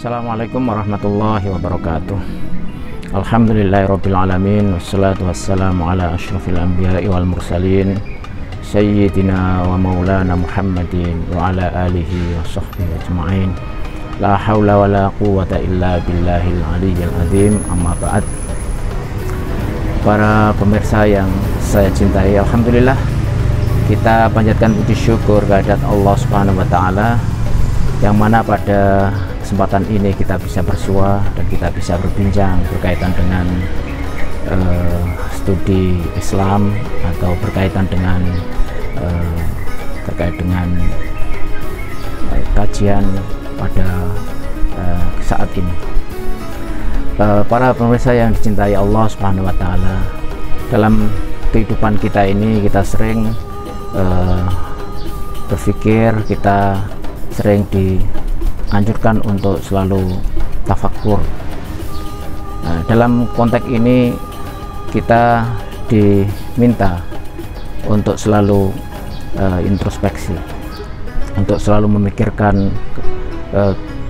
Assalamualaikum warahmatullahi wabarakatuh. Alhamdulillahirabbil alamin, wassalatu wassalamu ala asyrafil anbiya'i wal mursalin sayyidina wa maulana Muhammadin wa ala alihi wa sahbihi ajma'in. La haula wa la quwwata illa billahil aliyyil azim. Amma ba'd. Para pemirsa yang saya cintai, alhamdulillah kita panjatkan puji syukur kehadirat Allah Subhanahu wa taala, yang mana pada kesempatan ini kita bisa bersua dan kita bisa berbincang berkaitan dengan studi Islam atau berkaitan dengan kajian pada saat ini. Para pemirsa yang dicintai Allah Subhanahu wa taala, dalam kehidupan kita ini kita sering berpikir, kita sering dianjurkan untuk selalu tafakkur. Nah, dalam konteks ini kita diminta untuk selalu introspeksi, untuk selalu memikirkan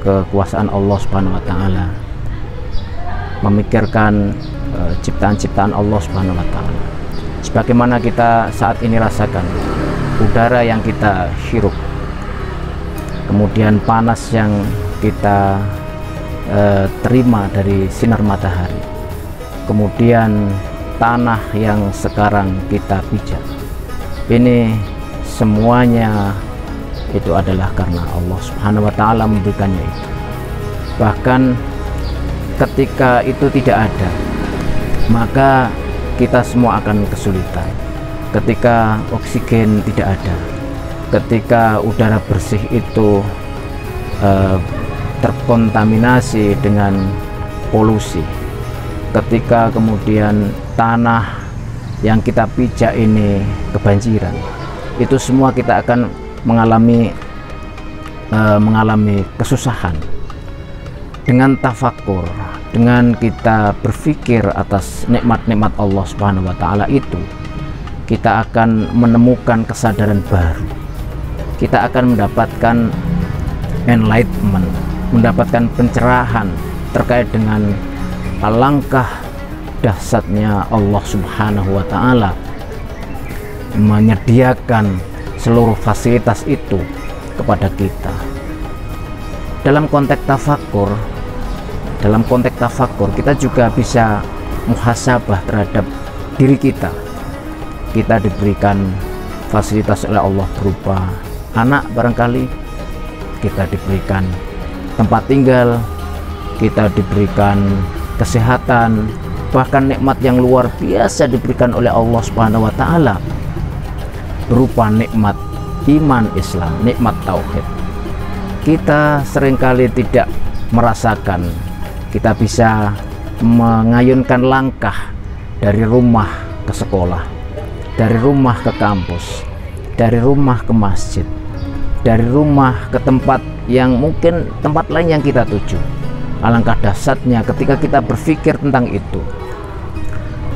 kekuasaan Allah Subhanahu wa taala, memikirkan ciptaan-ciptaan Allah Subhanahu wa taala. Sebagaimana kita saat ini rasakan udara yang kita hirup, kemudian panas yang kita terima dari sinar matahari, kemudian tanah yang sekarang kita pijak, ini semuanya itu adalah karena Allah Subhanahu wa taala memberikannya itu. Bahkan ketika itu tidak ada, maka kita semua akan kesulitan. Ketika oksigen tidak ada, ketika udara bersih itu terkontaminasi dengan polusi, ketika kemudian tanah yang kita pijak ini kebanjiran, itu semua kita akan mengalami kesusahan. Dengan tafakkur, dengan kita berpikir atas nikmat-nikmat Allah Subhanahu wa taala itu, kita akan menemukan kesadaran baru. Kita akan mendapatkan enlightenment, mendapatkan pencerahan terkait dengan alangkah dahsyatnya Allah Subhanahu wa taala menyediakan seluruh fasilitas itu kepada kita. Dalam konteks tafakkur kita juga bisa muhasabah terhadap diri kita. Kita diberikan fasilitas oleh Allah berupa anak, barangkali kita diberikan tempat tinggal, kita diberikan kesehatan, bahkan nikmat yang luar biasa diberikan oleh Allah Subhanahu wa taala berupa nikmat iman Islam, nikmat tauhid. Kita seringkali tidak merasakan. Kita bisa mengayunkan langkah dari rumah ke sekolah, dari rumah ke kampus, dari rumah ke masjid, dari rumah ke tempat yang mungkin tempat lain yang kita tuju. Alangkah dahsyatnya ketika kita berpikir tentang itu.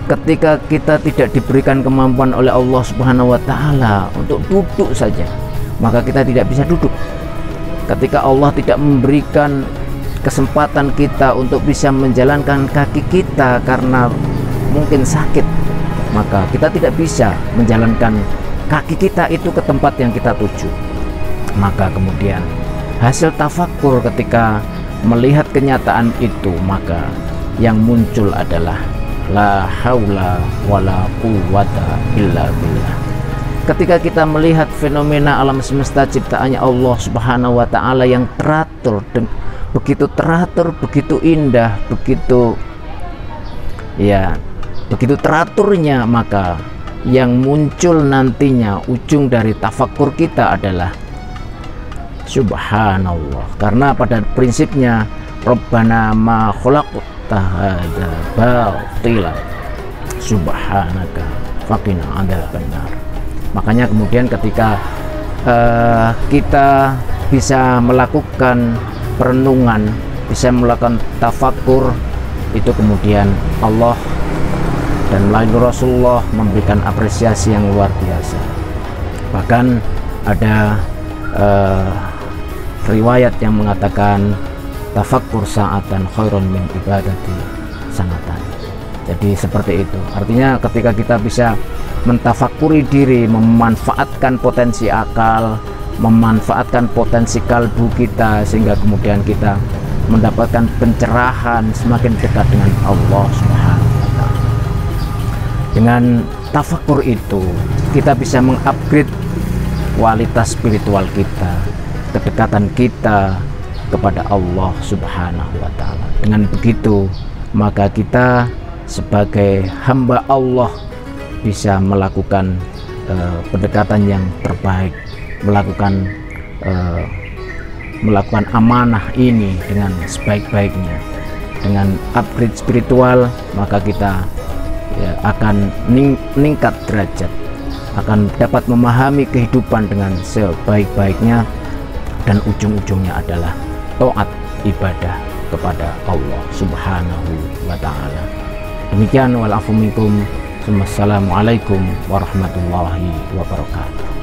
Ketika kita tidak diberikan kemampuan oleh Allah Subhanahu wa taala untuk duduk saja, maka kita tidak bisa duduk. Ketika Allah tidak memberikan kesempatan kita untuk bisa menjalankan kaki kita karena mungkin sakit, maka kita tidak bisa menjalankan kaki kita itu ke tempat yang kita tuju. Maka kemudian hasil tafakkur ketika melihat kenyataan itu, maka yang muncul adalah la haula wala quwwata illa billah. Ketika kita melihat fenomena alam semesta ciptaannya Allah Subhanahu wa taala yang teratur, begitu teratur, begitu indah, begitu teraturnya, maka yang muncul nantinya ujung dari tafakkur kita adalah subhanallah. Karena pada prinsipnya Rabbana ma khalaqta hadza batila subhanaka faqina adzabannar. Makanya kemudian ketika kita bisa melakukan perenungan, bisa melakukan tafakkur, itu kemudian Allah dan melalui Rasulullah memberikan apresiasi yang luar biasa. Bahkan ada riwayat yang mengatakan tafakkur sa'atan khairon min ibadati sanatan. Jadi seperti itu. Artinya ketika kita bisa mentafakuri diri, memanfaatkan potensi akal, memanfaatkan potensi kalbu kita, sehingga kemudian kita mendapatkan pencerahan, semakin dekat dengan Allah Subhanahu wa Ta'ala. Dengan tafakur itu kita bisa mengupgrade kualitas spiritual kita, kedekatan kita kepada Allah Subhanahu wa Ta'ala. Dengan begitu maka kita sebagai hamba Allah bisa melakukan pendekatan yang terbaik, melakukan amanah ini dengan sebaik-baiknya. Dengan upgrade spiritual maka kita akan meningkat derajat, akan dapat memahami kehidupan dengan sebaik-baiknya, dan ujung-ujungnya adalah taat ibadah kepada Allah Subhanahu wa Ta'ala. Demikian, wal afu minkum. Wassalamualaikum warahmatullahi wabarakatuh.